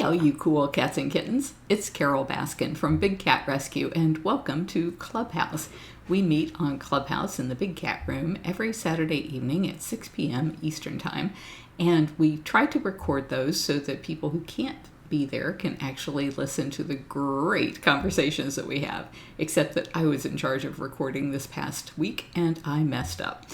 all you cool cats and kittens. It's Carole Baskin from Big Cat Rescue, and welcome to ClubHouse. We meet on ClubHouse in the Big Cat Room every Saturday evening at 6 p.m. Eastern Time, and we try to record those so that people who can't be there can actually listen to the great conversations that we have, except that I was in charge of recording this past week, and I messed up.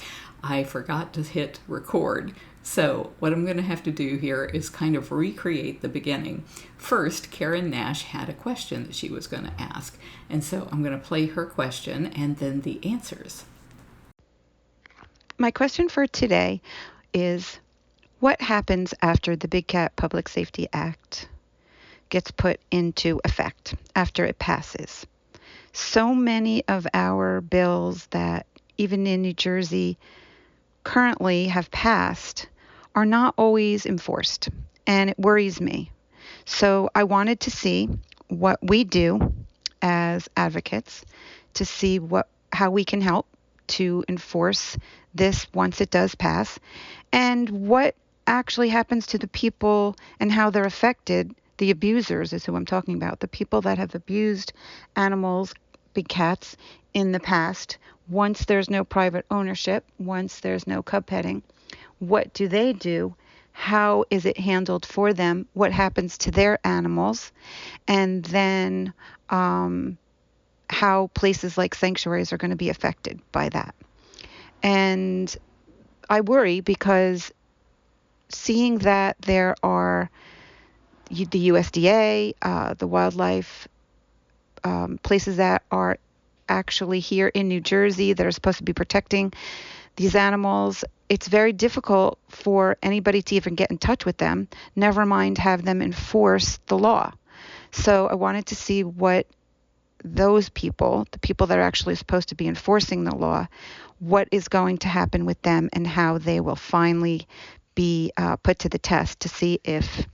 I forgot to hit record. So what I'm going to have to do here is kind of recreate the beginning. First, Karen Nash had a question that she was going to ask, and so I'm going to play her question and then the answers. My question for today is, what happens after the Big Cat Public Safety Act gets put into effect, after it passes? So many of our bills that even in New Jersey currently have passed are not always enforced, and it worries me. So I wanted to see what we do as advocates to see how we can help to enforce this once it does pass, and what actually happens to the people and how they're affected. The abusers is who I'm talking about, the people that have abused animals, big cats, in the past. Once there's no private ownership, once there's no cub petting, what do they do? How is it handled for them? What happens to their animals? And then how places like sanctuaries are going to be affected by that. And I worry because seeing that there are the USDA, the wildlife places that are actually here in New Jersey that are supposed to be protecting these animals, it's very difficult for anybody to even get in touch with them, never mind have them enforce the law. So I wanted to see what those people, the people that are actually supposed to be enforcing the law, what is going to happen with them and how they will finally be put to the test to see if,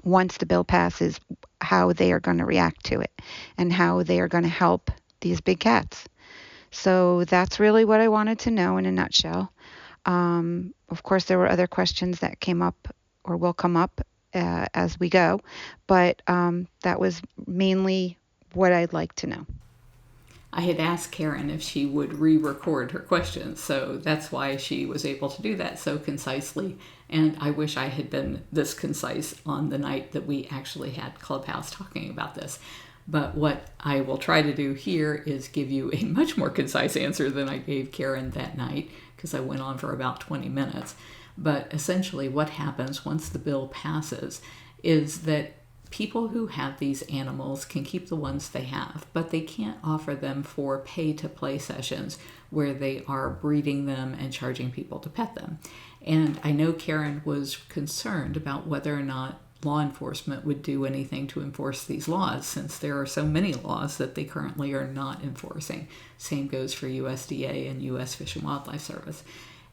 once the bill passes, how they are going to react to it and how they are going to help these big cats. So that's really what I wanted to know in a nutshell. Of course, there were other questions that came up or will come up as we go, but that was mainly what I'd like to know. I had asked Karen if she would re-record her questions, so that's why she was able to do that so concisely. And I wish I had been this concise on the night that we actually had ClubHouse talking about this. But what I will try to do here is give you a much more concise answer than I gave Karen that night, because I went on for about 20 minutes. But essentially what happens once the bill passes is that people who have these animals can keep the ones they have, but they can't offer them for pay-to-play sessions where they are breeding them and charging people to pet them. And I know Karen was concerned about whether or not law enforcement would do anything to enforce these laws, since there are so many laws that they currently are not enforcing. Same goes for USDA and U.S. Fish and Wildlife Service.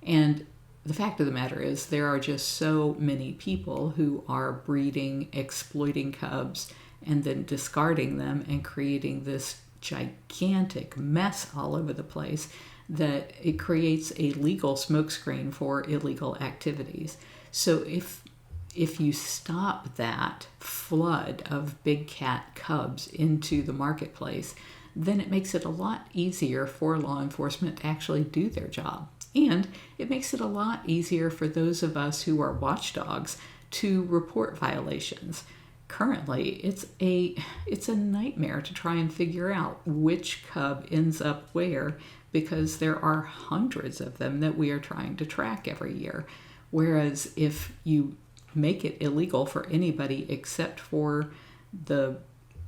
And the fact of the matter is there are just so many people who are breeding, exploiting cubs, and then discarding them and creating this gigantic mess all over the place that it creates a legal smokescreen for illegal activities. So if you stop that flood of big cat cubs into the marketplace, then it makes it a lot easier for law enforcement to actually do their job. And it makes it a lot easier for those of us who are watchdogs to report violations. Currently, it's a nightmare to try and figure out which cub ends up where, because there are hundreds of them that we are trying to track every year. Whereas if you make it illegal for anybody except for the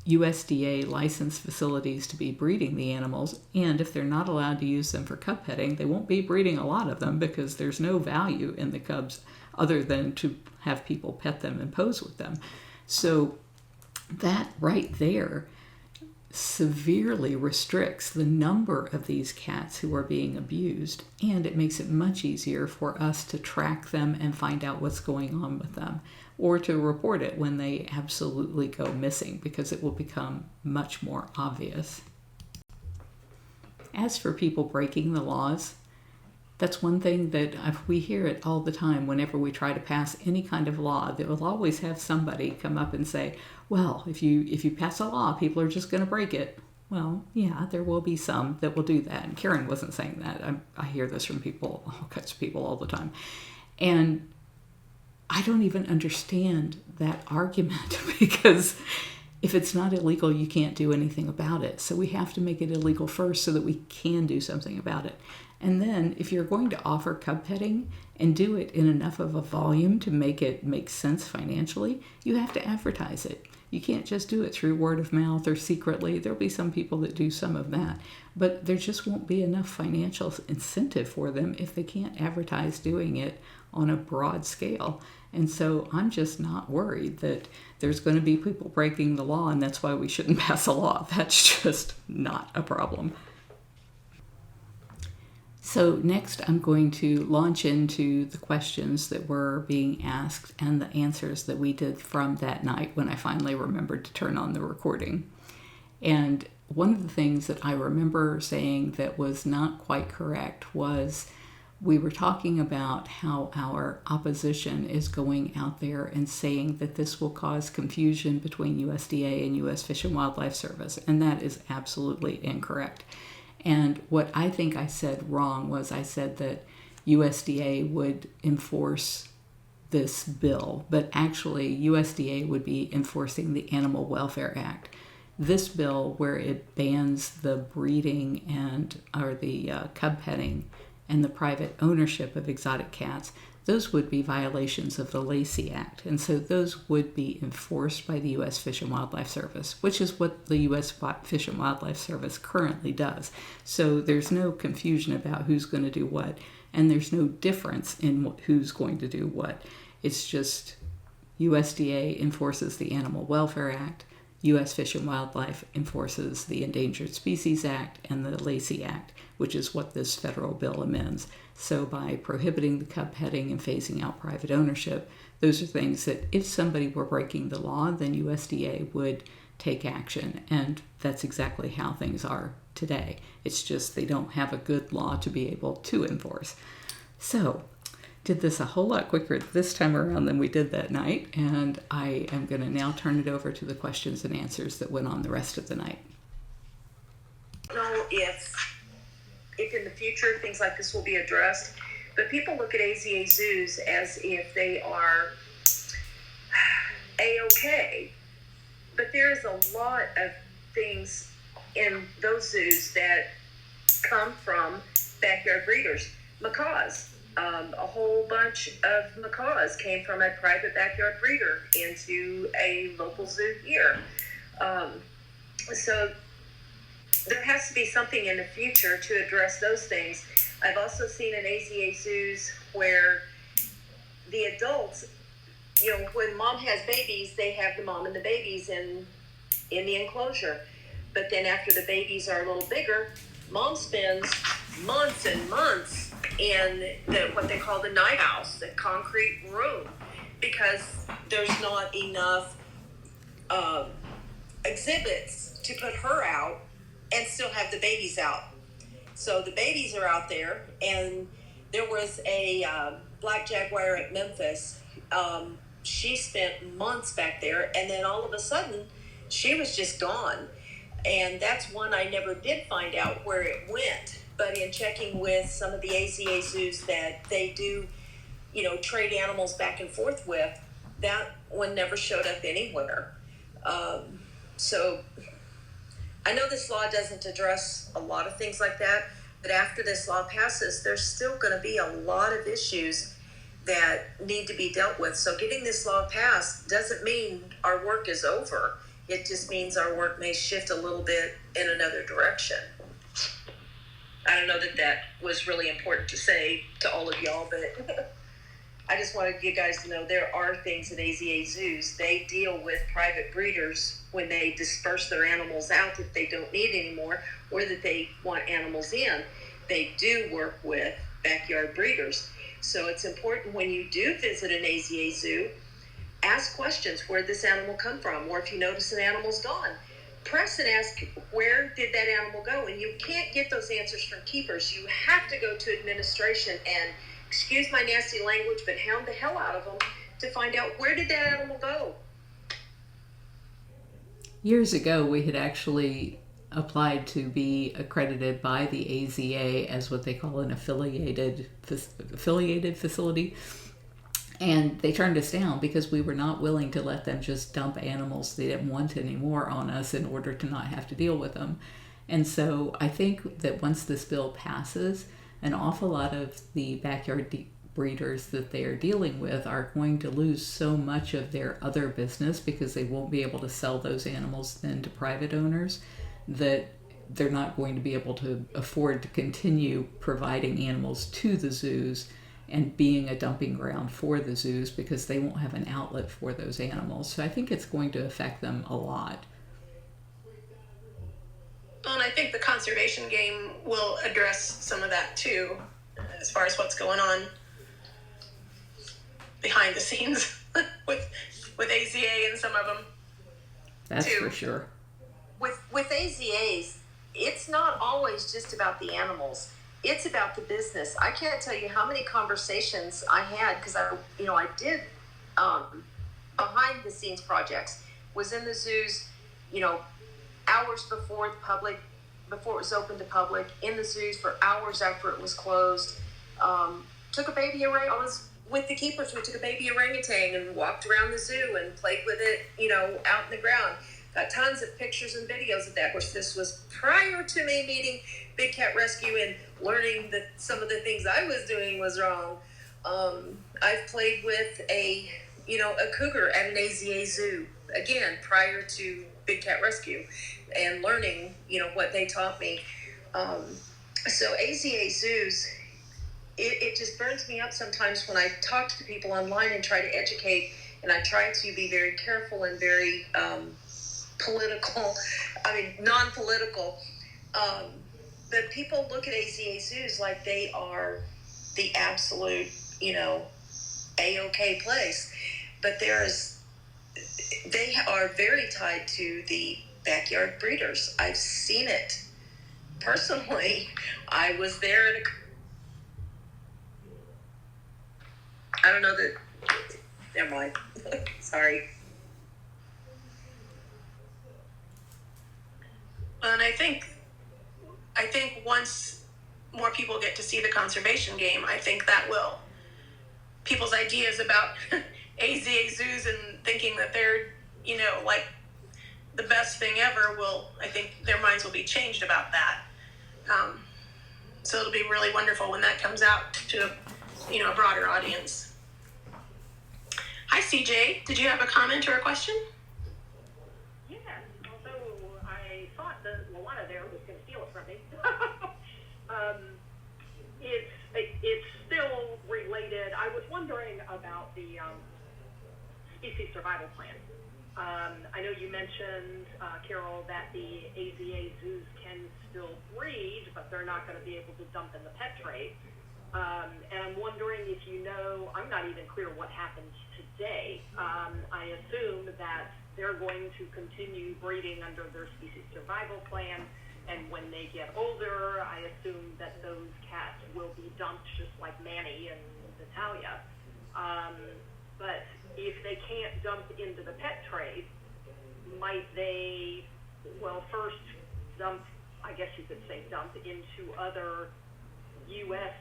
USDA licensed facilities to be breeding the animals, and if they're not allowed to use them for cub petting, they won't be breeding a lot of them because there's no value in the cubs other than to have people pet them and pose with them. So that right there severely restricts the number of these cats who are being abused, and it makes it much easier for us to track them and find out what's going on with them, or to report it when they absolutely go missing, because it will become much more obvious. As for people breaking the laws, That's one thing that we hear it all the time whenever we try to pass any kind of law. That will always have somebody come up and say, well, if you pass a law, people are just going to break it. Well, yeah, there will be some that will do that. And Karen wasn't saying that. I hear this from people, all kinds of people all the time. And I don't even understand that argument because if it's not illegal, you can't do anything about it. So we have to make it illegal first so that we can do something about it. And then if you're going to offer cub petting and do it in enough of a volume to make it make sense financially, you have to advertise it. You can't just do it through word of mouth or secretly. There'll be some people that do some of that, but there just won't be enough financial incentive for them if they can't advertise doing it on a broad scale. And so I'm just not worried that there's going to be people breaking the law and that's why we shouldn't pass a law. That's just not a problem. So next I'm going to launch into the questions that were being asked and the answers that we did from that night when I finally remembered to turn on the recording. And one of the things that I remember saying that was not quite correct was we were talking about how our opposition is going out there and saying that this will cause confusion between USDA and U.S. Fish and Wildlife Service, and that is absolutely incorrect. And what I think I said wrong was I said that USDA would enforce this bill, but actually USDA would be enforcing the Animal Welfare Act. This bill, where it bans the breeding or the cub petting and the private ownership of exotic cats, those would be violations of the Lacey Act. And so those would be enforced by the U.S. Fish and Wildlife Service, which is what the U.S. Fish and Wildlife Service currently does. So there's no confusion about who's going to do what, and there's no difference in who's going to do what. It's just USDA enforces the Animal Welfare Act, U.S. Fish and Wildlife enforces the Endangered Species Act and the Lacey Act, which is what this federal bill amends. So by prohibiting the cub petting and phasing out private ownership, those are things that if somebody were breaking the law, then USDA would take action. And that's exactly how things are today. It's just they don't have a good law to be able to enforce. So did this a whole lot quicker this time around than we did that night, and I am going to now turn it over to the questions and answers that went on the rest of the night. I don't know if in the future things like this will be addressed, but people look at AZA zoos as if they are A-okay, but there's a lot of things in those zoos that come from backyard breeders. Macaws. A whole bunch of macaws came from a private backyard breeder into a local zoo here. So there has to be something in the future to address those things. I've also seen in AZA zoos where the adults, when mom has babies, they have the mom and the babies in the enclosure. But then after the babies are a little bigger, mom spends months and months in what they call the night house, the concrete room, because there's not enough exhibits to put her out and still have the babies out. So the babies are out there, and there was a black jaguar at Memphis. She spent months back there, and then all of a sudden, she was just gone. And that's one I never did find out where it went. But in checking with some of the AZA zoos that they do, trade animals back and forth with, that one never showed up anywhere. So I know this law doesn't address a lot of things like that, but after this law passes, there's still going to be a lot of issues that need to be dealt with. So getting this law passed doesn't mean our work is over. It just means our work may shift a little bit in another direction. I don't know that was really important to say to all of y'all, but I just wanted you guys to know there are things at AZA zoos. They deal with private breeders when they disperse their animals out if they don't need anymore, or that they want animals in. They do work with backyard breeders. So it's important when you do visit an AZA zoo, ask questions. Where did this animal come from? Or if you notice an animal's gone, press and ask, where did that animal go? And you can't get those answers from keepers. You have to go to administration and, excuse my nasty language, but hound the hell out of them to find out, where did that animal go? Years ago, we had actually applied to be accredited by the AZA as what they call an affiliated facility. And they turned us down because we were not willing to let them just dump animals they didn't want anymore on us in order to not have to deal with them. And so I think that once this bill passes, an awful lot of the backyard breeders that they are dealing with are going to lose so much of their other business because they won't be able to sell those animals then to private owners, that they're not going to be able to afford to continue providing animals to the zoos and being a dumping ground for the zoos because they won't have an outlet for those animals. So I think it's going to affect them a lot. Well, and I think the conservation game will address some of that too, as far as what's going on behind the scenes with AZA and some of them. That's too. For sure. With AZAs, it's not always just about the animals. It's about the business. I can't tell you how many conversations I had because I did behind the scenes projects. Was in the zoos, hours before it was open to public. In the zoos for hours after it was closed. Took a baby orangutan. I was with the keepers. We took a baby orangutan and walked around the zoo and played with it, out in the ground. Got tons of pictures and videos of that. Of course, this was prior to me meeting Big Cat Rescue and learning that some of the things I was doing was wrong. I've played with a cougar at an AZA zoo, again, prior to Big Cat Rescue, and learning, what they taught me. So AZA zoos, it just burns me up sometimes when I talk to people online and try to educate, and I try to be very careful and very non-political. But people look at AZA zoos like they are the absolute, A-OK place. But they are very tied to the backyard breeders. I've seen it personally. I was there at I don't know that. Never mind. Sorry. And I think once more people get to see the conservation game, I think that will, people's ideas about AZA zoos and thinking that they're, like the best thing ever I think their minds will be changed about that. So it'll be really wonderful when that comes out to, a broader audience. Hi, CJ. Did you have a comment or a question? Yes, although I thought that Luana there was going to steal it from me. It's still related. I was wondering about the species survival plan. I know you mentioned, Carole, that the AZA zoos can still breed, but they're not going to be able to dump in the pet trade. And I'm wondering if I'm not even clear what happens today. I assume that they're going to continue breeding under their species survival plan, and when they get older, I assume that those cats will be dumped just like Manny and Natalia. But if they can't dump into the pet trade, might they, first dump, I guess you could say dump into other U.S.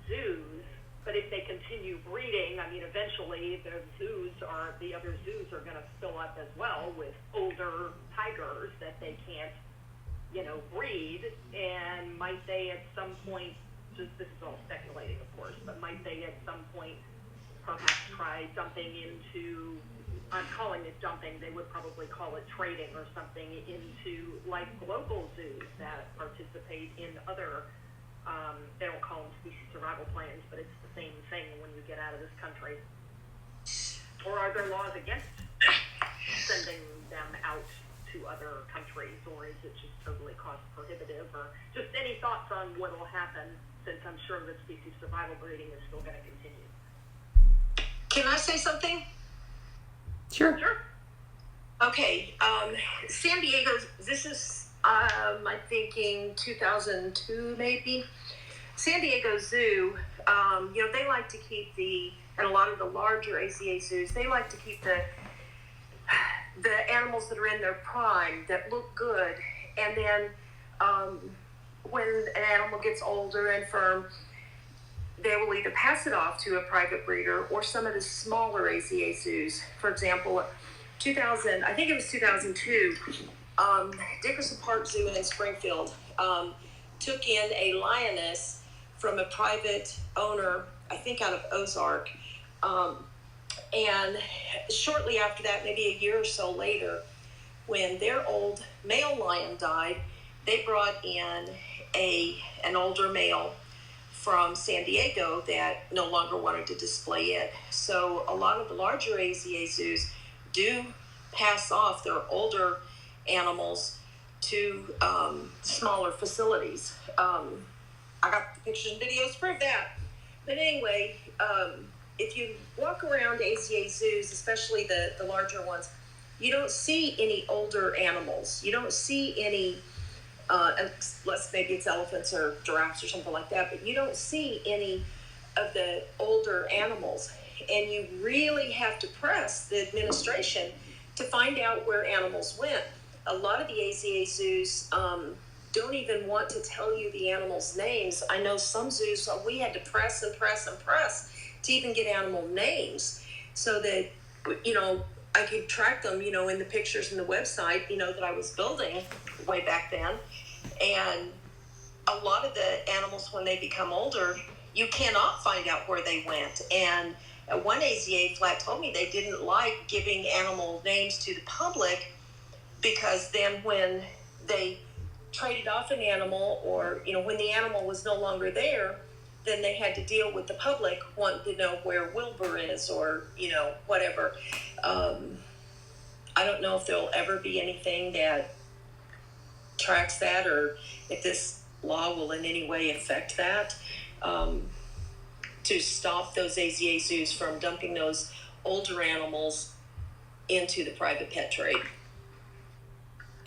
zoos, but if they continue breeding, eventually the other zoos are going to fill up as well with older tigers that they can't, breed, and might they at some point, this is all speculating of course, but might they at some point perhaps try dumping into, I'm calling it dumping, they would probably call it trading or something, into like local zoos that participate in other, they don't call them species survival plans, but it's the same thing when you get out of this country. Or are there laws against sending them out to other countries, or is it just totally cost prohibitive? Or just any thoughts on what will happen, since I'm sure that species survival breeding is still going to continue. Can I say something? Sure. Okay, San Diego, this is, I'm thinking 2002 maybe. San Diego Zoo, they like to keep and a lot of the larger AZA zoos, they like to keep the animals that are in their prime, that look good, and then when an animal gets older and firm, they will either pass it off to a private breeder or some of the smaller AZA zoos. For example, I think it was 2002, Dickerson Park Zoo in Springfield took in a lioness from a private owner, I think out of Ozark. And shortly after that, maybe a year or so later, when their old male lion died, they brought in an older male from San Diego that no longer wanted to display it. So a lot of the larger AZA zoos do pass off their older animals to smaller facilities. I got the pictures and videos to prove that. But anyway, if you walk around AZA zoos, especially the larger ones, you don't see any older animals. You don't see any, unless maybe it's elephants or giraffes or something like that, but you don't see any of the older animals. And you really have to press the administration to find out where animals went. A lot of the AZA zoos don't even want to tell you the animals' names. I know some zoos, we had to press and press and press to even get animal names so that, I could track them, in the pictures in the website, that I was building way back then. And a lot of the animals, when they become older, you cannot find out where they went. And one AZA flat told me they didn't like giving animal names to the public because then when they traded off an animal or, when the animal was no longer there, then they had to deal with the public wanting to know where Wilbur is or, whatever. I don't know if there'll ever be anything that tracks that or if this law will in any way affect that, to stop those AZA zoos from dumping those older animals into the private pet trade.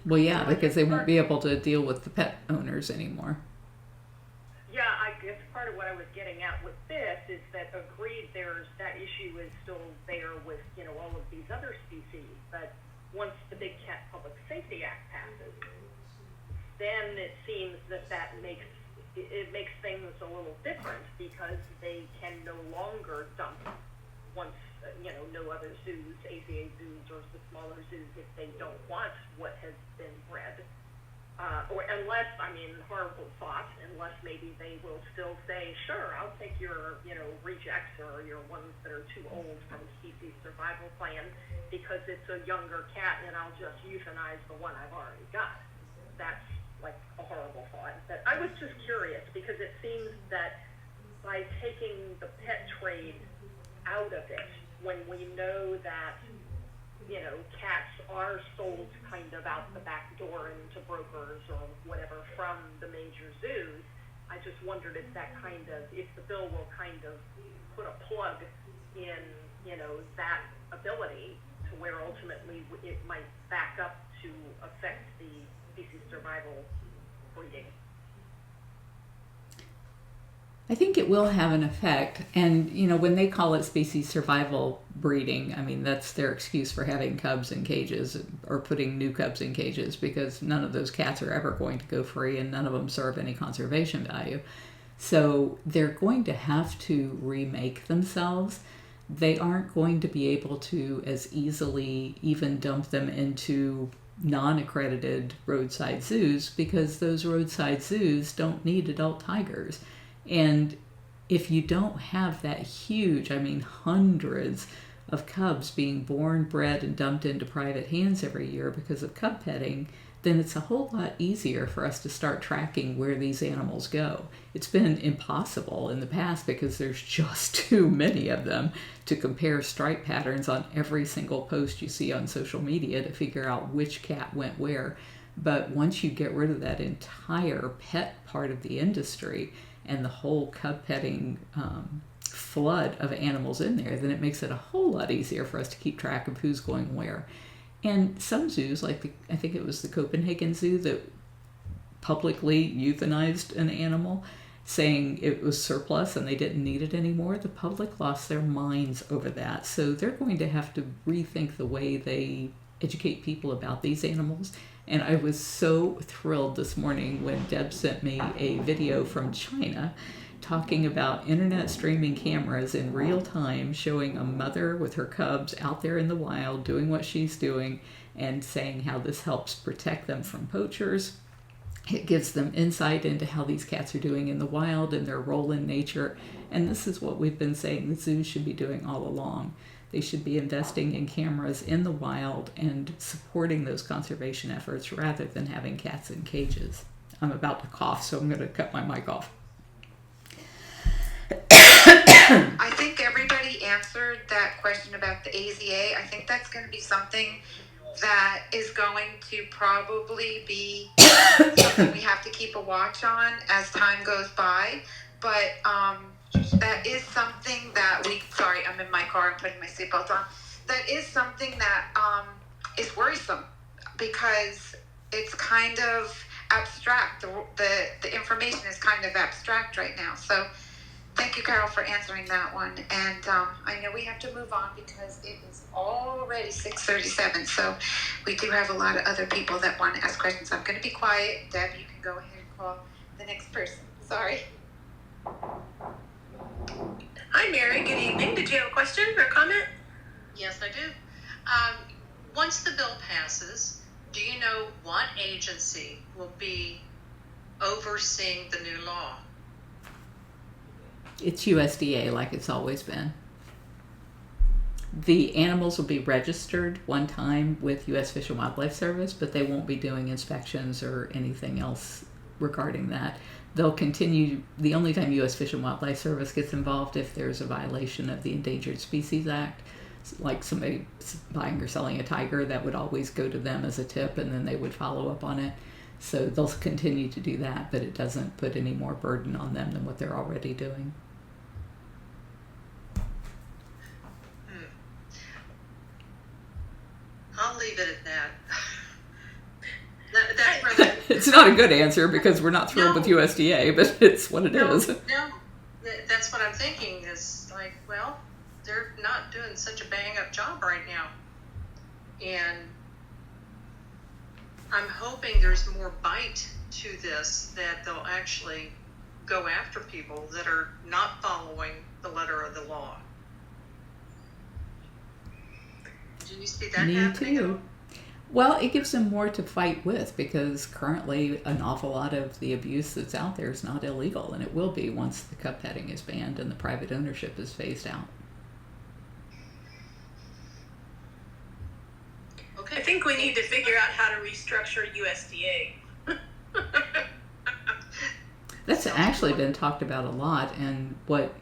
Well, yeah, because they won't be able to deal with the pet owners anymore. Yeah, I guess part of what I was getting at with this is that agreed that issue is still there with, all of these other species, but once the Big Cat Public Safety Act passes, then it seems that makes things a little different because they can no longer dump once, no other zoos, AZA zoos or the smaller zoos, if they don't want what has been bred. Or unless, horrible thought, unless maybe they will still say, sure, I'll take your, rejects or your ones that are too old from species survival plan because it's a younger cat and I'll just euthanize the one I've already got. That's like a horrible thought. But I was just curious because it seems that by taking the pet trade out of it, when we know that cats are sold kind of out the back door into brokers or whatever from the major zoos, I just wondered if if the bill will kind of put a plug in, that ability to where ultimately it might back up to affect the species survival breeding. I think it will have an effect. And, when they call it species survival breeding, that's their excuse for having cubs in cages or putting new cubs in cages because none of those cats are ever going to go free and none of them serve any conservation value. So they're going to have to remake themselves. They aren't going to be able to as easily even dump them into non-accredited roadside zoos because those roadside zoos don't need adult tigers. And if you don't have that huge, hundreds of cubs being born, bred, and dumped into private hands every year because of cub petting, then it's a whole lot easier for us to start tracking where these animals go. It's been impossible in the past because there's just too many of them to compare stripe patterns on every single post you see on social media to figure out which cat went where. But once you get rid of that entire pet part of the industry, and the whole cub petting flood of animals in there, then it makes it a whole lot easier for us to keep track of who's going where. And some zoos, like I think it was the Copenhagen Zoo, that publicly euthanized an animal, saying it was surplus and they didn't need it anymore. The public lost their minds over that. So they're going to have to rethink the way they educate people about these animals. And I was so thrilled this morning when Deb sent me a video from China talking about internet streaming cameras in real time, showing a mother with her cubs out there in the wild doing what she's doing and saying how this helps protect them from poachers. It gives them insight into how these cats are doing in the wild and their role in nature. And this is what we've been saying the zoos should be doing all along. They should be investing in cameras in the wild and supporting those conservation efforts rather than having cats in cages. I'm about to cough, so I'm going to cut my mic off. I think everybody answered that question about the AZA. I think that's going to be something that is going to probably be something we have to keep a watch on as time goes by. But that is something that sorry, I'm in my car, I'm putting my seatbelt on. That is something that is worrisome because it's kind of abstract. The information is kind of abstract right now. So thank you, Carole, for answering that one. And I know we have to move on because it is already 6:37. So we do have a lot of other people that want to ask questions. I'm going to be quiet. Deb, you can go ahead and call the next person. Sorry. Hi, Mary. Good evening. Did you have a question or comment? Yes, I do. Once the bill passes, do you know what agency will be overseeing the new law? It's USDA, like it's always been. The animals will be registered one time with U.S. Fish and Wildlife Service, but they won't be doing inspections or anything else regarding that. They'll continue, the only time U.S. Fish and Wildlife Service gets involved if there's a violation of the Endangered Species Act, like somebody buying or selling a tiger, that would always go to them as a tip and then they would follow up on it. So they'll continue to do that, but it doesn't put any more burden on them than what they're already doing. I'll leave it at that. That's really... It's not a good answer because we're not thrilled with USDA, but it's what it is. No, that's what I'm thinking is like, well, they're not doing such a bang-up job right now. And I'm hoping there's more bite to this, that they'll actually go after people that are not following the letter of the law. Do you see that happening? Me too. Well, it gives them more to fight with because currently an awful lot of the abuse that's out there is not illegal, and it will be once the cup petting is banned and the private ownership is phased out. Okay. I think we need to figure out how to restructure USDA. That's actually been talked about a lot, and what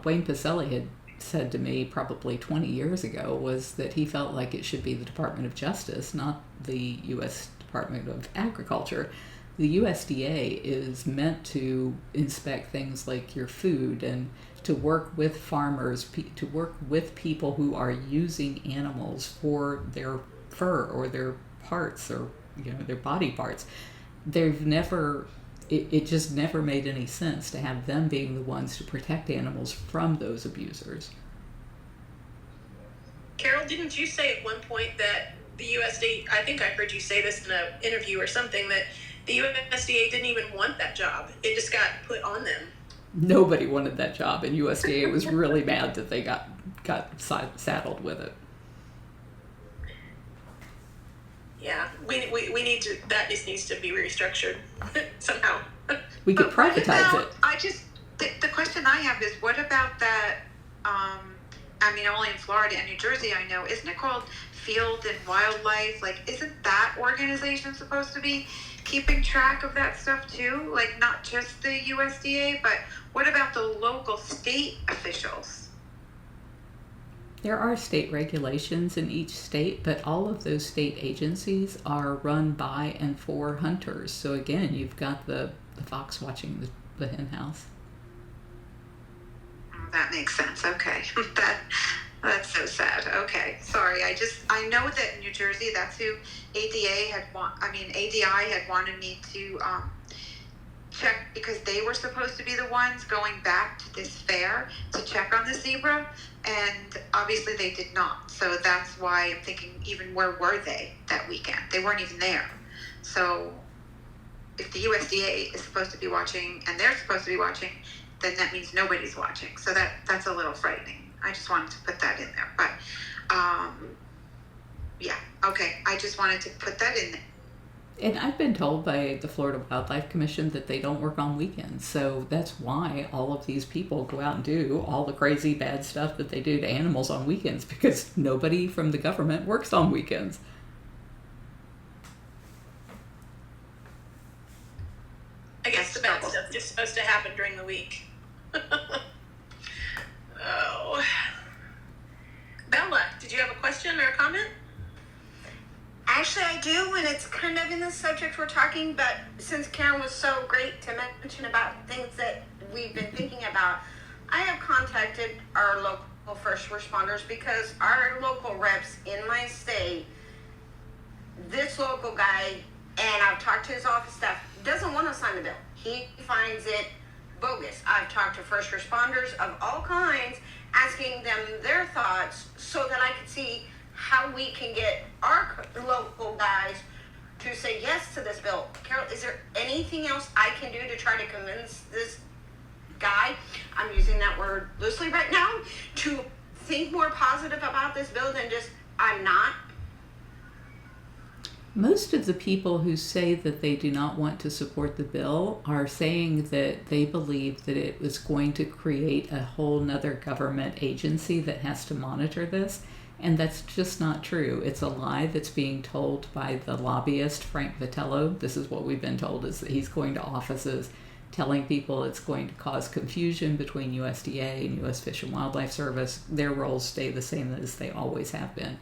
Wayne Pacelli had said to me probably 20 years ago was that he felt like it should be the Department of Justice, not the U.S. Department of Agriculture. The USDA is meant to inspect things like your food and to work with farmers, to work with people who are using animals for their fur or their parts or their body parts. It just never made any sense to have them being the ones to protect animals from those abusers. Carole, didn't you say at one point that the USDA, I think I heard you say this in an interview or something, that the USDA didn't even want that job. It just got put on them. Nobody wanted that job, and USDA was really mad that they got saddled with it. Yeah, we need to, that just needs to be restructured somehow. We could privatize it. The question I have is, what about that, only in Florida and New Jersey I know, isn't it called Field and Wildlife? Like, isn't that organization supposed to be keeping track of that stuff too? Like, not just the USDA, but what about the local state officials? There are state regulations in each state, but all of those state agencies are run by and for hunters. So again, you've got the fox watching the hen house. That makes sense. Okay. That's so sad. Okay, sorry. I know that in New Jersey, that's who ADI had wanted me to check, because they were supposed to be the ones going back to this fair to check on the zebra, and obviously they did not. So that's why I'm thinking, even where were they that weekend? They weren't even there. So if the USDA is supposed to be watching and they're supposed to be watching, then that means nobody's watching. So that's a little frightening. I just wanted to put that in there. But yeah, okay. I just wanted to put that in there. And I've been told by the Florida Wildlife Commission that they don't work on weekends. So that's why all of these people go out and do all the crazy bad stuff that they do to animals on weekends, because nobody from the government works on weekends. I guess the bad stuff is supposed to happen during the week. Oh. Bella, did you have a question or a comment? Actually, I do, and it's kind of in the subject we're talking, but since Karen was so great to mention about things that we've been thinking about, I have contacted our local first responders, because our local reps in my state, this local guy, and I've talked to his office staff, doesn't want to sign the bill. He finds it bogus. I've talked to first responders of all kinds, asking them their thoughts so that I could see how we can get our local guys to say yes to this bill. Carole, is there anything else I can do to try to convince this guy, I'm using that word loosely right now, to think more positive about this bill than just, I'm not? Most of the people who say that they do not want to support the bill are saying that they believe that it was going to create a whole nother government agency that has to monitor this. And that's just not true. It's a lie that's being told by the lobbyist, Frank Vitello. This is what we've been told, is that he's going to offices telling people it's going to cause confusion between USDA and U.S. Fish and Wildlife Service. Their roles stay the same as they always have been.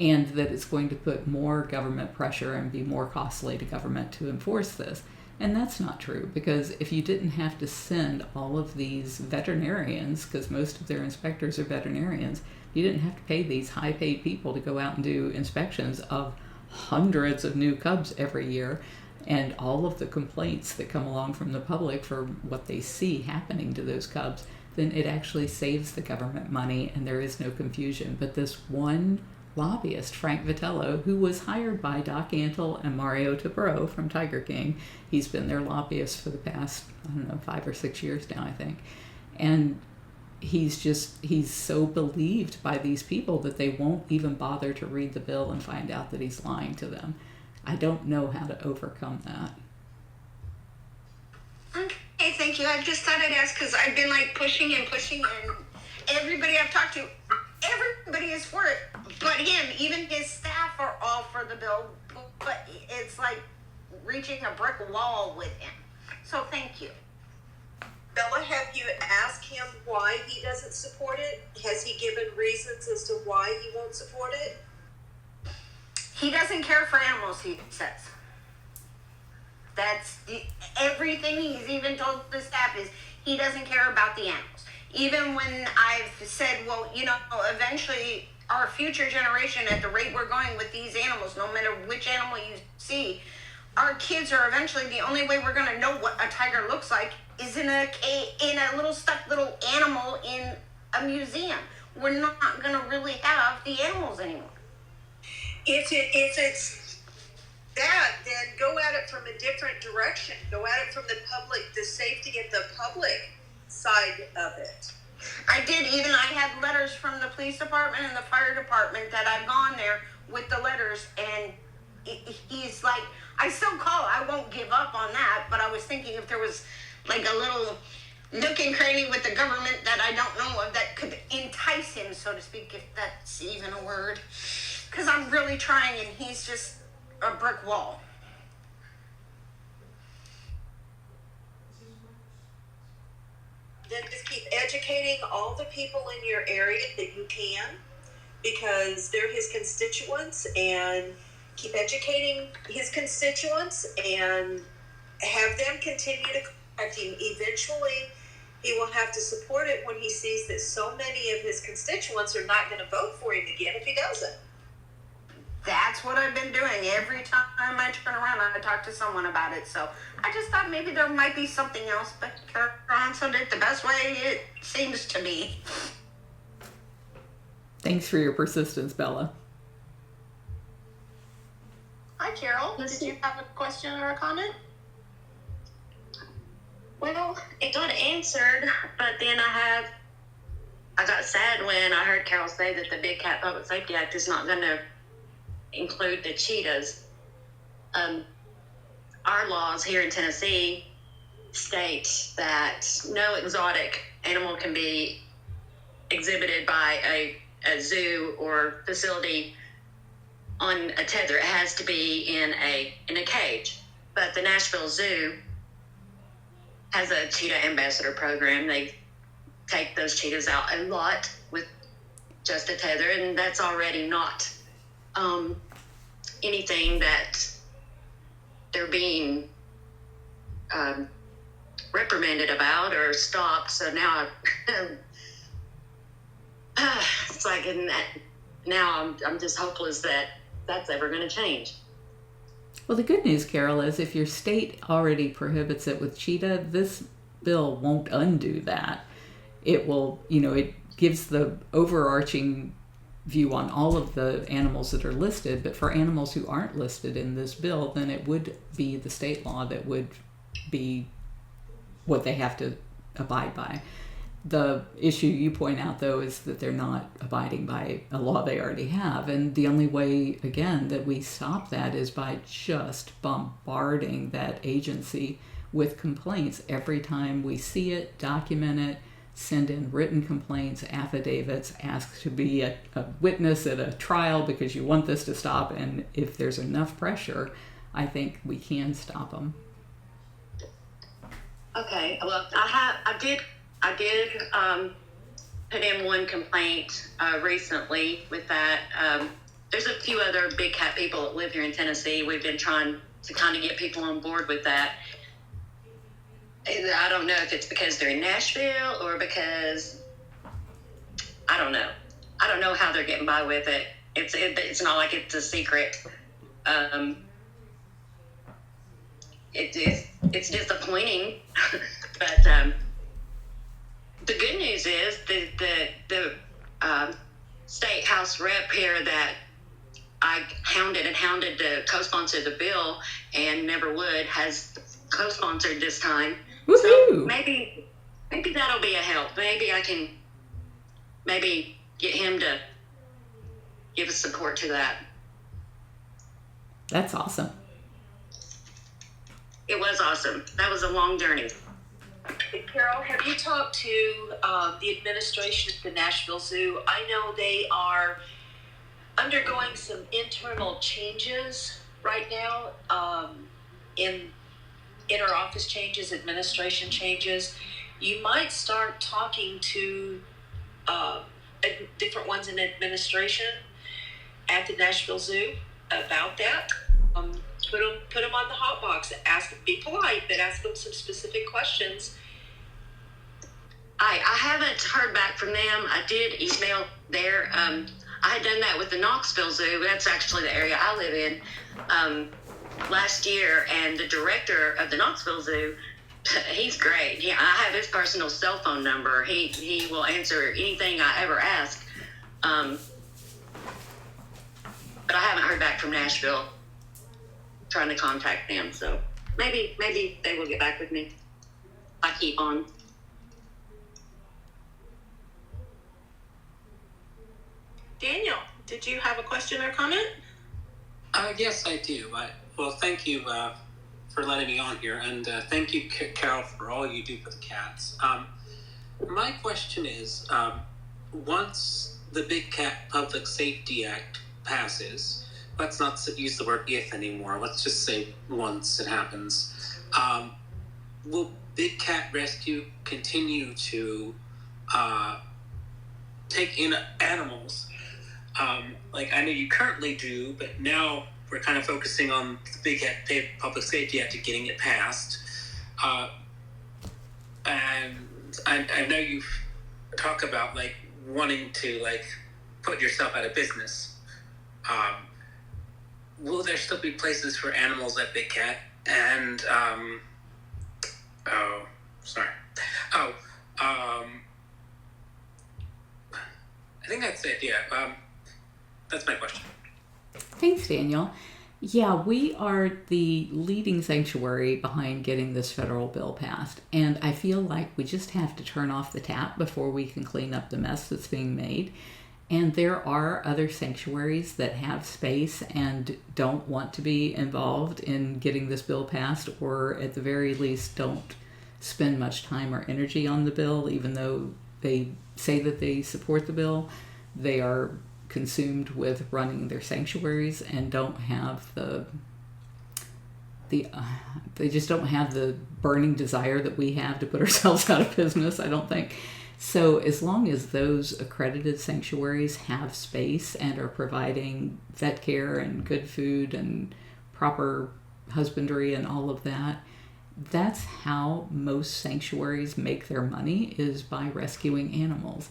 And that it's going to put more government pressure and be more costly to government to enforce this. And that's not true, because if you didn't have to send all of these veterinarians, because most of their inspectors are veterinarians, you didn't have to pay these high-paid people to go out and do inspections of hundreds of new cubs every year, and all of the complaints that come along from the public for what they see happening to those cubs, then it actually saves the government money and there is no confusion. But this one lobbyist, Frank Vitello, who was hired by Doc Antle and Mario Tabaro from Tiger King, he's been their lobbyist for the past, 5 or 6 years now, I think. And he's so believed by these people that they won't even bother to read the bill and find out that he's lying to them. I don't know how to overcome that. Okay, thank you. I just thought I'd ask, because I've been pushing, and everybody I've talked to, everybody is for it, but him. Even his staff are all for the bill, but it's like reaching a brick wall with him. So thank you. Bella, have you asked him why he doesn't support it? Has he given reasons as to why he won't support it? He doesn't care for animals, he says. That's everything he's even told the staff is he doesn't care about the animals. Even when I've said, well, eventually our future generation, at the rate we're going with these animals, no matter which animal you see, our kids are eventually, the only way we're going to know what a tiger looks like is in a little stuffed little animal in a museum. We're not going to really have the animals anymore. If it's that, then go at it from a different direction. Go at it from the safety of the public side of it. I had letters from the police department and the fire department that I've gone there with the letters, and he's like, I still call. I won't give up on that, but I was thinking if there was a little nook and cranny with the government that I don't know of that could entice him, so to speak, if that's even a word. Because I'm really trying, and he's just a brick wall. Then just keep educating all the people in your area that you can, because they're his constituents, and keep educating his constituents and have them continue to contact him. Eventually, he will have to support it when he sees that so many of his constituents are not going to vote for him again if he doesn't. That's what I've been doing. Every time I turn around, I talk to someone about it. So I just thought maybe there might be something else, but Carole answered it the best way it seems to me. Thanks for your persistence, Bella. Hi, Carole. Did you have a question or a comment? Well, it got answered, but then I got sad when I heard Carole say that the Big Cat Public Safety Act is not going to include the cheetahs. Our laws here in Tennessee state that no exotic animal can be exhibited by a zoo or facility on a tether. It has to be in a cage. But the Nashville Zoo has a cheetah ambassador program. They take those cheetahs out a lot with just a tether, and that's already not anything that they're being reprimanded about or stopped. So now it's like, now I'm just hopeless that that's ever going to change. Well, the good news, Carole, is if your state already prohibits it with cheetah, this bill won't undo that. It will, it gives the overarching view on all of the animals that are listed, but for animals who aren't listed in this bill, then it would be the state law that would be what they have to abide by. The issue you point out, though, is that they're not abiding by a law they already have. And the only way, again, that we stop that is by just bombarding that agency with complaints. Every time we see it, document it, send in written complaints, affidavits, ask to be a witness at a trial because you want this to stop. And if there's enough pressure, I think we can stop them. Okay. Well, I did put in one complaint recently with that. There's a few other big cat people that live here in Tennessee. We've been trying to kind of get people on board with that. I don't know if it's because they're in Nashville or because, I don't know. I don't know how they're getting by with it. It's not like it's a secret. It's disappointing, but the good news is the state house rep here that I hounded to co-sponsor the bill and never would has co-sponsored this time. Woo-hoo! So maybe that'll be a help. Maybe I can get him to give us support to that. That's awesome. It was awesome. That was a long journey. Carole, have you talked to the administration at the Nashville Zoo? I know they are undergoing some internal changes right now, in inter-office changes, administration changes. You might start talking to different ones in administration at the Nashville Zoo about that. Put them on the hot box. Be polite, but ask them some specific questions. I haven't heard back from them. I did email there. I had done that with the Knoxville Zoo. That's actually the area I live in, last year. And the director of the Knoxville Zoo, he's great. Yeah, I have his personal cell phone number. He will answer anything I ever ask. But I haven't heard back from Nashville. Trying to contact them, so maybe they will get back with me. I keep on. Daniel, did you have a question or comment? Yes, I do. Well, thank you for letting me on here, and thank you, Carole, for all you do for the cats. My question is, once the Big Cat Public Safety Act passes, let's not use the word if anymore. Let's just say once it happens. Will Big Cat Rescue continue to take in animals? Like I know you currently do, but now we're kind of focusing on the Big Cat Public Safety Act and getting it passed. And I know you talk about like wanting to like put yourself out of business. Will there still be places for animals at Big Cat? And I think that's it. Yeah, that's my question. Thanks, Daniel. Yeah, we are the leading sanctuary behind getting this federal bill passed. And I feel like we just have to turn off the tap before we can clean up the mess that's being made. And there are other sanctuaries that have space and don't want to be involved in getting this bill passed, or at the very least don't spend much time or energy on the bill, even though they say that they support the bill. They are consumed with running their sanctuaries and don't have they just don't have the burning desire that we have to put ourselves out of business, I don't think. So as long as those accredited sanctuaries have space and are providing vet care and good food and proper husbandry and all of that, that's how most sanctuaries make their money, is by rescuing animals.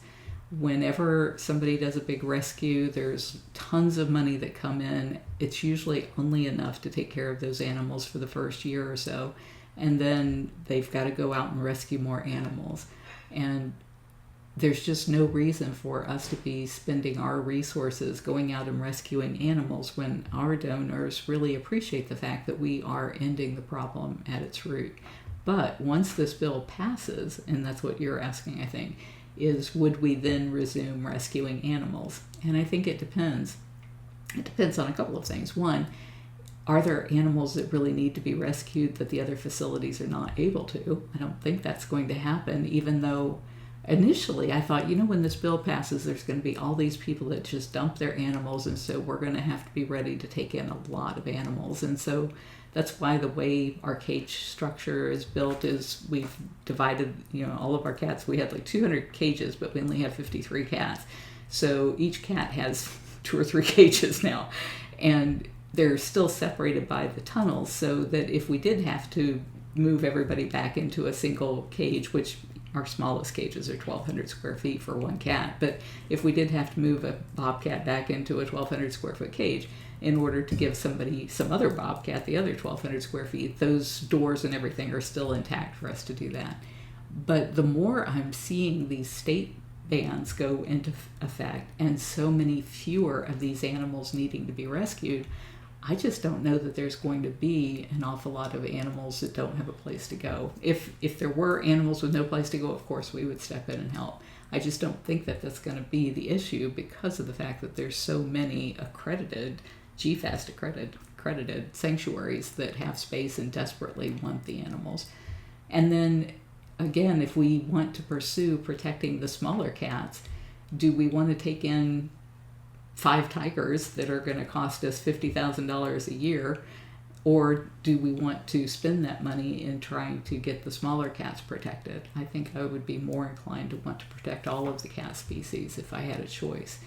Whenever somebody does a big rescue, there's tons of money that come in. It's usually only enough to take care of those animals for the first year or so, and then they've got to go out and rescue more animals. And there's just no reason for us to be spending our resources going out and rescuing animals when our donors really appreciate the fact that we are ending the problem at its root. But once this bill passes, and that's what you're asking, I think, is would we then resume rescuing animals? And I think it depends. It depends on a couple of things. One, are there animals that really need to be rescued that the other facilities are not able to? I don't think that's going to happen, even though initially I thought, when this bill passes, there's going to be all these people that just dump their animals, and so we're going to have to be ready to take in a lot of animals. And so that's why the way our cage structure is built is we've divided, all of our cats. We had like 200 cages, but we only have 53 cats. So each cat has 2 or 3 cages now. And they're still separated by the tunnels, so that if we did have to move everybody back into a single cage, which our smallest cages are 1,200 square feet for one cat, but if we did have to move a bobcat back into a 1,200 square foot cage in order to give somebody some other bobcat the other 1,200 square feet, those doors and everything are still intact for us to do that. But the more I'm seeing these state bans go into effect and so many fewer of these animals needing to be rescued, I just don't know that there's going to be an awful lot of animals that don't have a place to go. If there were animals with no place to go, of course we would step in and help. I just don't think that that's going to be the issue because of the fact that there's so many accredited, GFAST accredited sanctuaries that have space and desperately want the animals. And then again, if we want to pursue protecting the smaller cats, do we want to take in 5 tigers that are going to cost us $50,000 a year, or do we want to spend that money in trying to get the smaller cats protected? I think I would be more inclined to want to protect all of the cat species if I had a choice,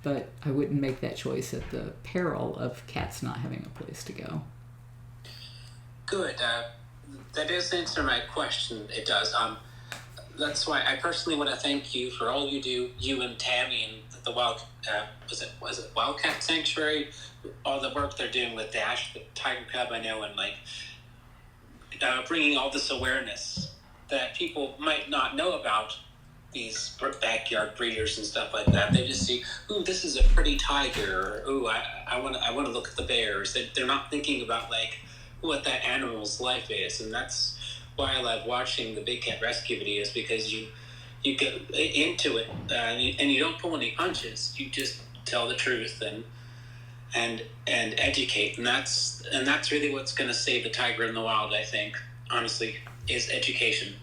but I wouldn't make that choice at the peril of cats not having a place to go. Good. That does answer my question. It does. That's why I personally want to thank you for all you do, you and Tammy and the was it Wildcat Sanctuary, all the work they're doing with Dash, the Tiger Cub, I know, and bringing all this awareness that people might not know about these backyard breeders and stuff like that. They just see, ooh, this is a pretty tiger, or ooh, I want to look at the bears. They're not thinking about what that animal's life is, and that's why I love watching the Big Cat Rescue videos, because you get into it and you don't pull any punches. You just tell the truth and educate, and that's really what's going to save the tiger in the wild. I think, honestly, is education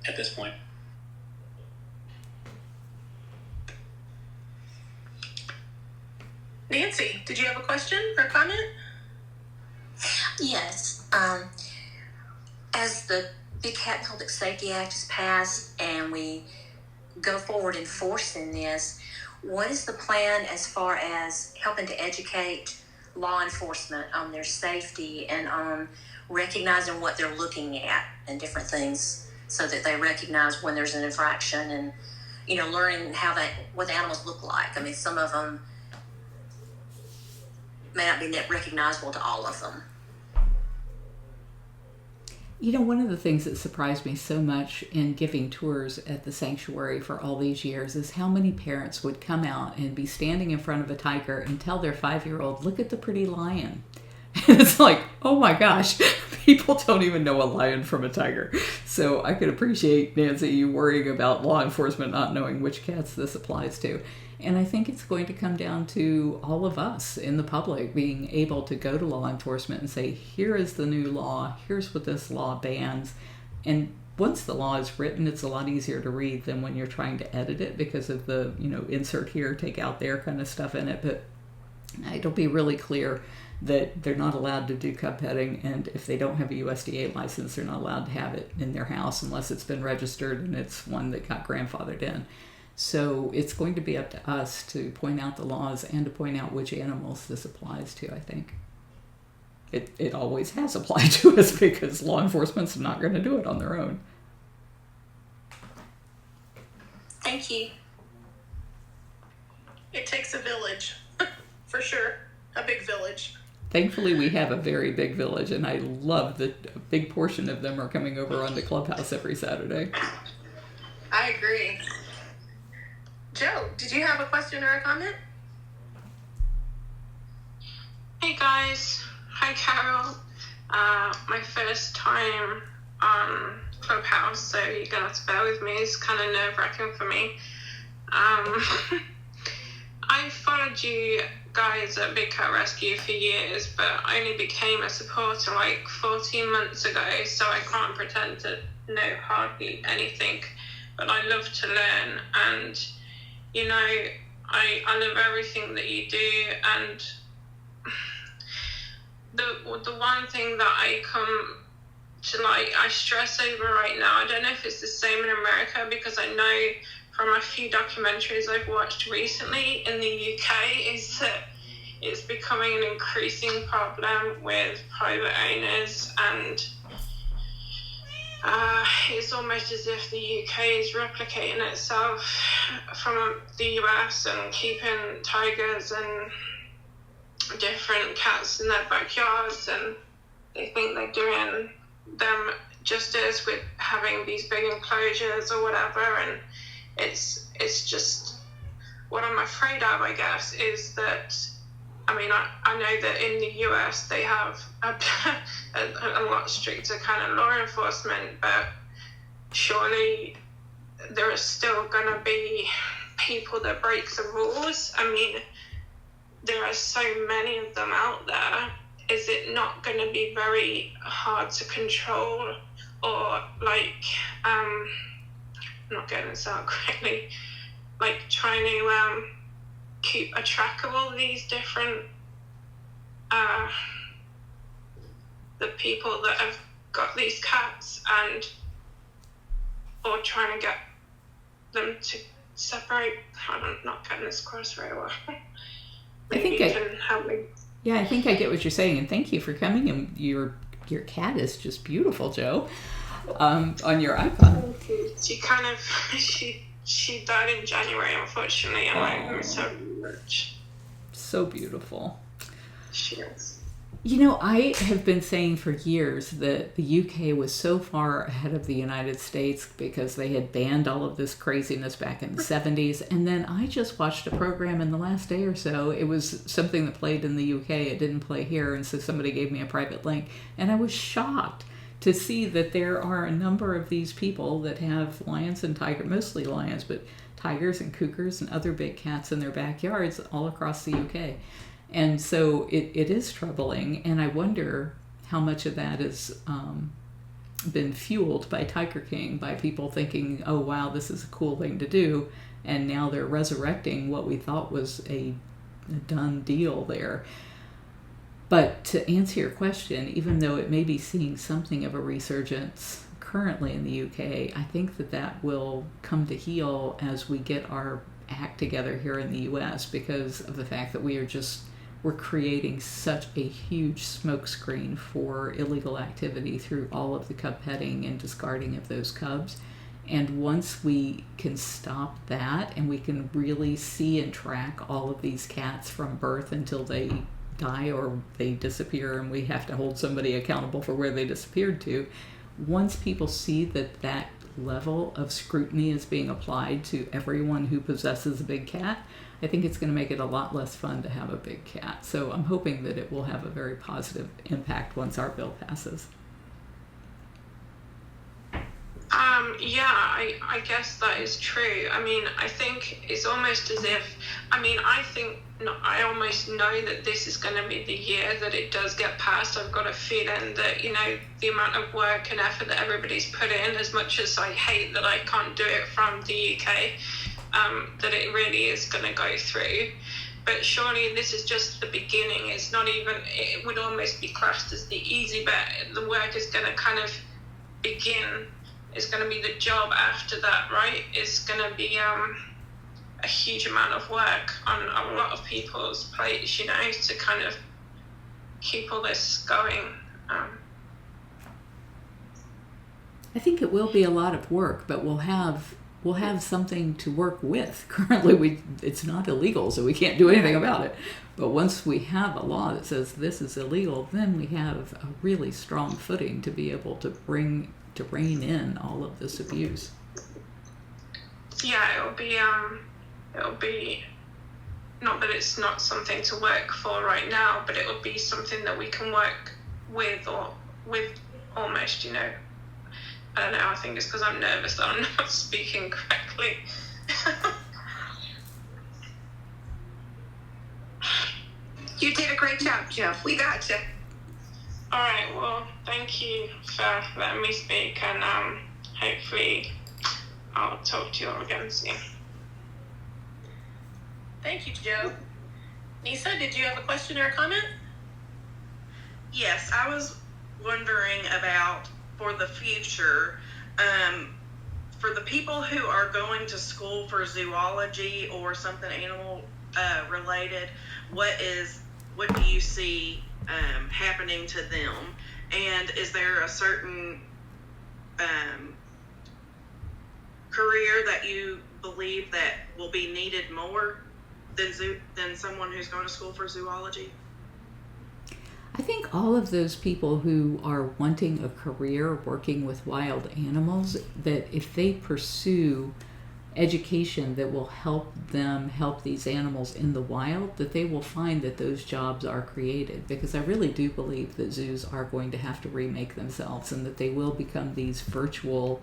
at this point. Nancy, did you have a question or comment? Yes. As the Big Cat Public Safety Act is passed and we go forward enforcing this, what is the plan as far as helping to educate law enforcement on their safety and on recognizing what they're looking at and different things? so that they recognize when there's an infraction, and learning what the animals look like. I mean, some of them may not be recognizable to all of them. One of the things that surprised me so much in giving tours at the sanctuary for all these years is how many parents would come out and be standing in front of a tiger and tell their 5-year-old, look at the pretty lion. It's like, oh my gosh, people don't even know a lion from a tiger. So I could appreciate, Nancy, you worrying about law enforcement not knowing which cats this applies to. And I think it's going to come down to all of us in the public being able to go to law enforcement and say, here is the new law, here's what this law bans. And once the law is written, it's a lot easier to read than when you're trying to edit it because of the, insert here, take out there kind of stuff in it. But it'll be really clear that they're not allowed to do cub petting, and if they don't have a USDA license, they're not allowed to have it in their house unless it's been registered and it's one that got grandfathered in. So it's going to be up to us to point out the laws and to point out which animals this applies to, I think. It always has applied to us because law enforcement's not going to do it on their own. Thank you. It takes a village, for sure. A big village. Thankfully, we have a very big village, and I love that a big portion of them are coming over onto ClubHouse every Saturday. I agree. Joe, did you have a question or a comment? Hey guys. Hi Carole. My first time on ClubHouse, so you're going to have to bear with me. It's kind of nerve-wracking for me. I followed you guys at Big Cat Rescue for years, but I only became a supporter like 14 months ago, so I can't pretend to know hardly anything, but I love to learn, and I love everything that you do. And the one thing that I come to I stress over right now, I don't know if it's the same in America, because I know from a few documentaries I've watched recently in the UK, is that it's becoming an increasing problem with private owners, and it's almost as if the UK is replicating itself from the US and keeping tigers and different cats in their backyards, and they think they're doing them justice with having these big enclosures or whatever. And it's just what I'm afraid of, I guess, is that I know that in the US they have a lot stricter kind of law enforcement, but surely there is still going to be people that break the rules. I mean, there are so many of them out there. Is it not going to be very hard to control, or I'm not getting this out correctly, trying to keep a track of all these different the people that have got these cats, or trying to get them to separate? I'm not getting this across very well. Maybe you can help me. Yeah, I think I get what you're saying, and thank you for coming. And your cat is just beautiful, Joe, on your iPod. She died in January, unfortunately, and I miss her much. So beautiful. She is. I have been saying for years that the UK was so far ahead of the United States because they had banned all of this craziness back in the 70s. And then I just watched a program in the last day or so. It was something that played in the UK. It didn't play here. And so somebody gave me a private link. And I was shocked to see that there are a number of these people that have lions and tigers, mostly lions, but tigers and cougars and other big cats in their backyards all across the UK. And so it is troubling, and I wonder how much of that has been fueled by Tiger King, by people thinking, oh wow, this is a cool thing to do, and now they're resurrecting what we thought was a done deal there. But to answer your question, even though it may be seeing something of a resurgence currently in the UK, I think that will come to heel as we get our act together here in the US, because of the fact that we're we're creating such a huge smokescreen for illegal activity through all of the cub petting and discarding of those cubs. And once we can stop that and we can really see and track all of these cats from birth until they die or they disappear and we have to hold somebody accountable for where they disappeared to, once people see that that level of scrutiny is being applied to everyone who possesses a big cat, I think it's going to make it a lot less fun to have a big cat. So I'm hoping that it will have a very positive impact once our bill passes. I guess that is true. I mean, I think it's almost as if, I almost know that this is going to be the year that it does get passed. I've got a feeling that, the amount of work and effort that everybody's put in, as much as I hate that I can't do it from the UK, that it really is going to go through. But surely this is just the beginning. It's not even, it would almost be classed as the easy bit. The work is going to kind of begin. It's going to be the job after that, right? It's going to be a huge amount of work on a lot of people's plates, to kind of keep all this going. I think it will be a lot of work, but we'll have something to work with. Currently, it's not illegal, so we can't do anything about it. But once we have a law that says this is illegal, then we have a really strong footing to be able to rein in all of this abuse. Yeah, it'll be not that it's not something to work for right now, but it'll be something that we can work with almost, I don't know, I think it's because I'm nervous that I'm not speaking correctly. You did a great job, Joe. We got you. All right, well, thank you for letting me speak, and hopefully I'll talk to you all again soon. Thank you, Joe. Nisa, did you have a question or a comment? Yes, I was wondering about, for the future, for the people who are going to school for zoology or something animal related, what do you see happening to them? And is there a certain career that you believe that will be needed more than someone who's going to school for zoology? I think all of those people who are wanting a career working with wild animals, that if they pursue education that will help them help these animals in the wild, that they will find that those jobs are created. Because I really do believe that zoos are going to have to remake themselves and that they will become these virtual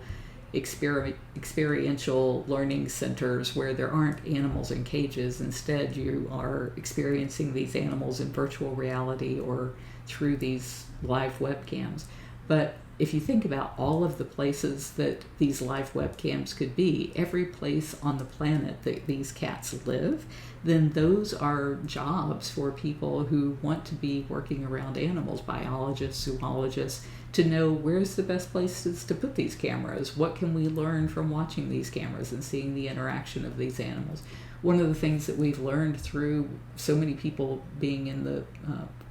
experiential learning centers where there aren't animals in cages. Instead, you are experiencing these animals in virtual reality or through these live webcams. But if you think about all of the places that these live webcams could be, every place on the planet that these cats live, then those are jobs for people who want to be working around animals, biologists, zoologists, to know where's the best places to put these cameras, what can we learn from watching these cameras and seeing the interaction of these animals. One of the things that we've learned through so many people being in the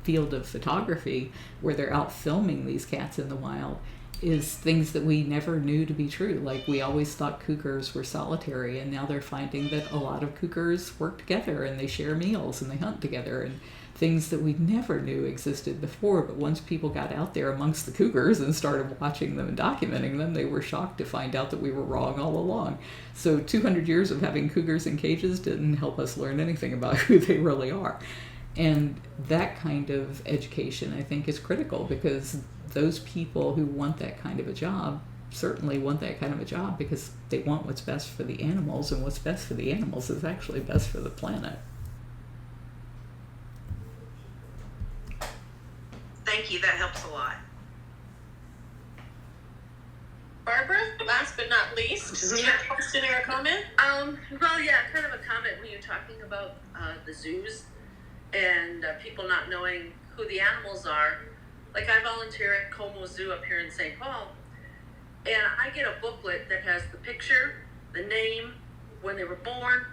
field of photography, where they're out filming these cats in the wild, is things that we never knew to be true. Like, we always thought cougars were solitary, and now they're finding that a lot of cougars work together and they share meals and they hunt together, and things that we never knew existed before. But once people got out there amongst the cougars and started watching them and documenting them, they were shocked to find out that we were wrong all along. So 200 years of having cougars in cages didn't help us learn anything about who they really are. And that kind of education, I think, is critical, because those people who want that kind of a job certainly want that kind of a job because they want what's best for the animals, and what's best for the animals is actually best for the planet. Thank you, that helps a lot. Barbara, last but not least, do you have a question or a comment? Well, yeah, kind of a comment when you're talking about the zoos and people not knowing who the animals are. Like, I volunteer at Como Zoo up here in St. Paul, and I get a booklet that has the picture, the name, when they were born,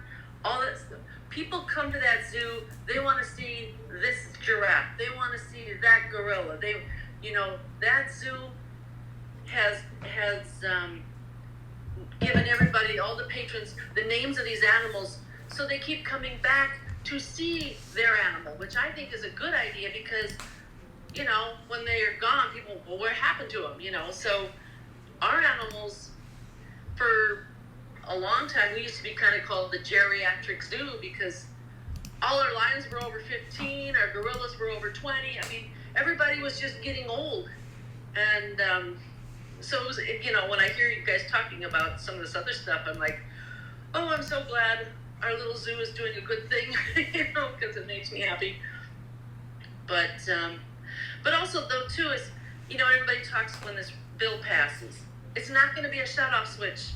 all that stuff. people come to that zoo, they want to see this giraffe, they want to see that gorilla. That zoo has given everybody, all the patrons, the names of these animals, so they keep coming back to see their animal, which I think is a good idea because, when they're gone, people, well, what happened to them? So our animals, for a long time, we used to be kind of called the geriatric zoo because all our lions were over 15, our gorillas were over 20. I mean, everybody was just getting old. And so it was, when I hear you guys talking about some of this other stuff, I'm like, oh, I'm so glad our little zoo is doing a good thing, because it makes me happy. But also, though, too, is, everybody talks when this bill passes. It's not going to be a shut-off switch.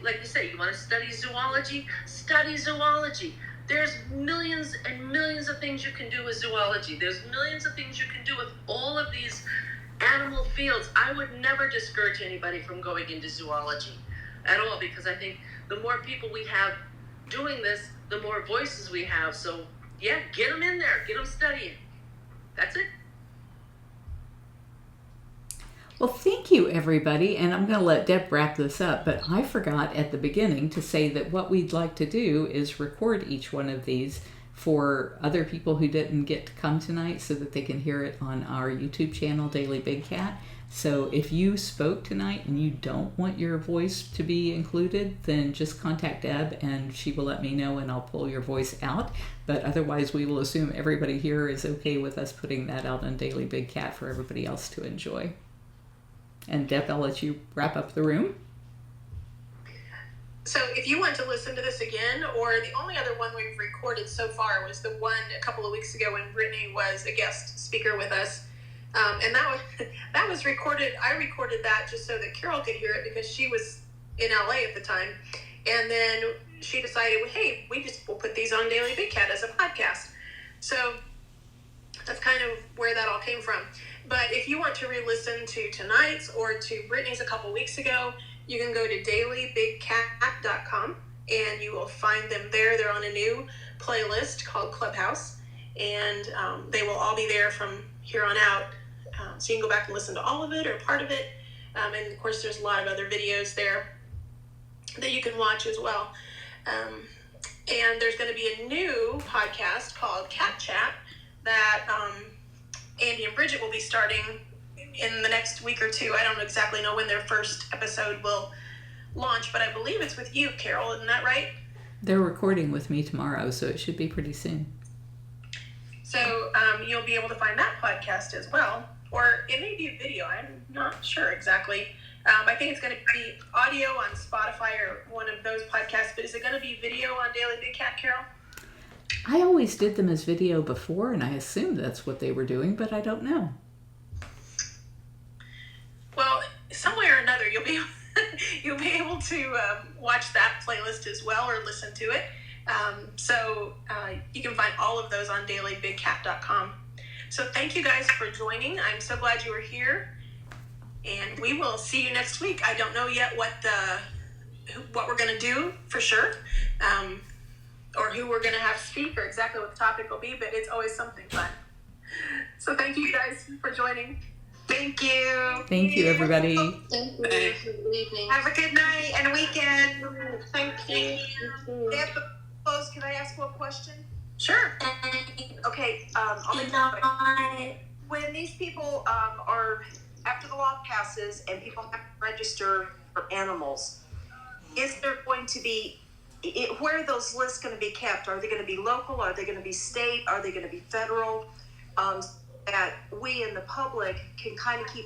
Like you say, you want to study zoology? Study zoology. There's millions and millions of things you can do with zoology. There's millions of things you can do with all of these animal fields. I would never discourage anybody from going into zoology at all, because I think the more people we have doing this, the more voices we have. So, yeah, get them in there. Get them studying. That's it. Well, thank you, everybody. And I'm going to let Deb wrap this up, but I forgot at the beginning to say that what we'd like to do is record each one of these for other people who didn't get to come tonight so that they can hear it on our YouTube channel, Daily Big Cat. So if you spoke tonight and you don't want your voice to be included, then just contact Deb and she will let me know and I'll pull your voice out. But otherwise, we will assume everybody here is okay with us putting that out on Daily Big Cat for everybody else to enjoy. And Deb, I'll let you wrap up the room. So if you want to listen to this again, or the only other one we've recorded so far was the one a couple of weeks ago when Brittany was a guest speaker with us. And that was recorded. I recorded that just so that Carole could hear it because she was in LA at the time. And then she decided, well, hey, we'll put these on Daily Big Cat as a podcast. So that's kind of where that all came from. But if you want to re-listen to tonight's or to Brittany's a couple weeks ago, you can go to dailybigcat.com and you will find them there. They're on a new playlist called ClubHouse, and they will all be there from here on out. So you can go back and listen to all of it or part of it. And of course, there's a lot of other videos there that you can watch as well. And there's going to be a new podcast called Cat Chat that Andy and Bridget will be starting in the next week or two. I don't exactly know when their first episode will launch, but I believe it's with you, Carole. Isn't that right? They're recording with me tomorrow, so it should be pretty soon. So you'll be able to find that podcast as well. Or it may be a video. I'm not sure exactly. I think it's going to be audio on Spotify or one of those podcasts. But is it going to be video on Daily Big Cat, Carole? I always did them as video before, and I assumed that's what they were doing, but I don't know. Well, some way or another, you'll be able to watch that playlist as well or listen to it. So you can find all of those on dailybigcat.com. So thank you guys for joining. I'm so glad you were here, and we will see you next week. I don't know yet what we're going to do for sure, or who we're going to have speak, or exactly what the topic will be, but it's always something fun. So thank you guys for joining. Thank you. Thank you, everybody. Thank you. Good evening. Have a good night and weekend. Thank you. Deb, close, can I ask one question? Sure. Okay, on the topic. When these people are, after the law passes and people have to register for animals, is there going to be, where are those lists going to be kept? Are they going to be local? Are they going to be state? Are they going to be federal? That we in the public can kind of keep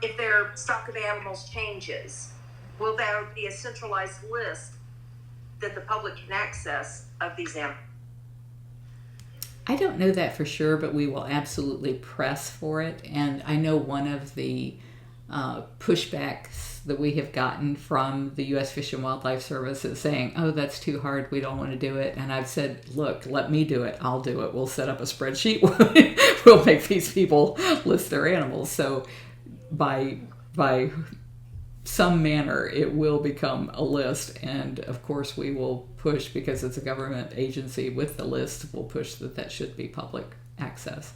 if their stock of animals changes. Will there be a centralized list that the public can access of these animals? I don't know that for sure, but we will absolutely press for it. And I know one of the pushbacks that we have gotten from the U.S. Fish and Wildlife Service is saying, oh, that's too hard, we don't want to do it. And I've said, look, let me do it. I'll do it. We'll set up a spreadsheet. We'll make these people list their animals. So by some manner it will become a list, and of course we will push, because it's a government agency with the list, we'll push that should be public access.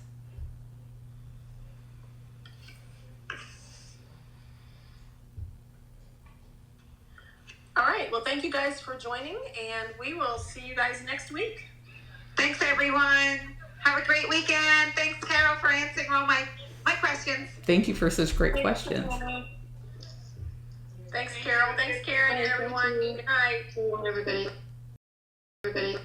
All right, well, thank you guys for joining, and we will see you guys next week. Thanks, everyone. Have a great weekend. Thanks, Carole, for answering all my questions. Thank you for such great questions. Thanks, Carole. Thanks, Karen, and everyone. Good night. Everybody.